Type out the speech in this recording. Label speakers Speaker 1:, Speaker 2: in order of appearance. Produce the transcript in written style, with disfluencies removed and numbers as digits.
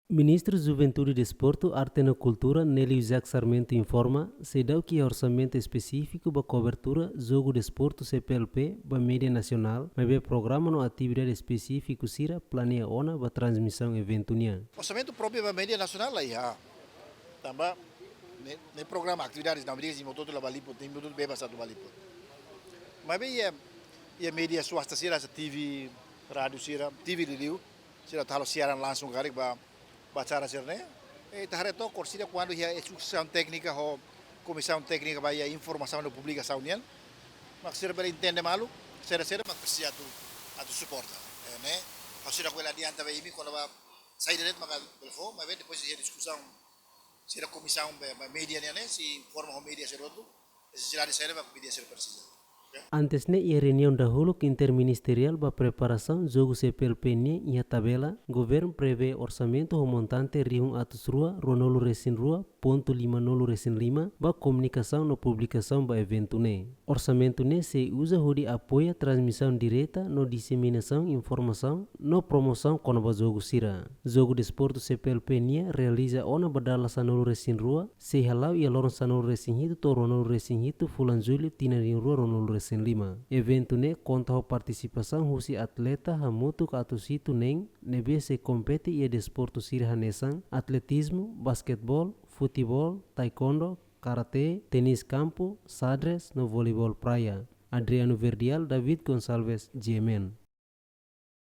Speaker 1: Ministro Juventude e Desporto, Arte e Cultura, Nélio Isaac Sarmento informa, se dá que orçamento específico para cobertura Jogo Desporto CPLP, para mídia nacional, mas o programa no atividade específico sira planeia ona para transmissão evento nia.
Speaker 2: Orçamento próprio para mídia nacional lá já. Também ne programa atividades na mídia de todo o balipo, tem muito bem passado o balipo. Mas bem é mídia swasta sira TV, rádio sira, TV de Rio, sira talo siaran langsung kali para bacara sirne. Tahare to korsida quando ia execução técnica ho comissão técnica vai a informação da publicação nian. Mas sira para entender malu, sira mas precisa tu suporta, né? Ao sira com ela adianta vai imi quando vai sair direto mas telefone, mas depois ia discussão sira comissão media né, se forma o media sira outro, sira de sair para media sira precisa.
Speaker 1: Antes ne ia reunião dahulu interministerial para preparação jogo CPLP ne ia tabela, governo prevê orçamento o montante riung atus rua, ronolo resin rua, ponto 50 resin 5, ba comunicação no publicação ba evento ne. Orçamento ne se usa hudi apoia transmissão direta no disseminação informação no promoção kono ba jogo sira. Jogo desporto CPLP ne realiza ona badala sanolo resin rua, se halau ia lorong sanolo resin hitu to ronolo resin hitu fulan julho tina ring rua ronolo resin 5. Evento ne conta a participação husi atleta hamutu atu situ neng nebe se compete e desporto sirhanesan, atletismo, basquetebol, futebol, taekwondo, karate, tenis campo, sadres no voleibol praia. Adriano Verdial, David Gonçalves, GMN.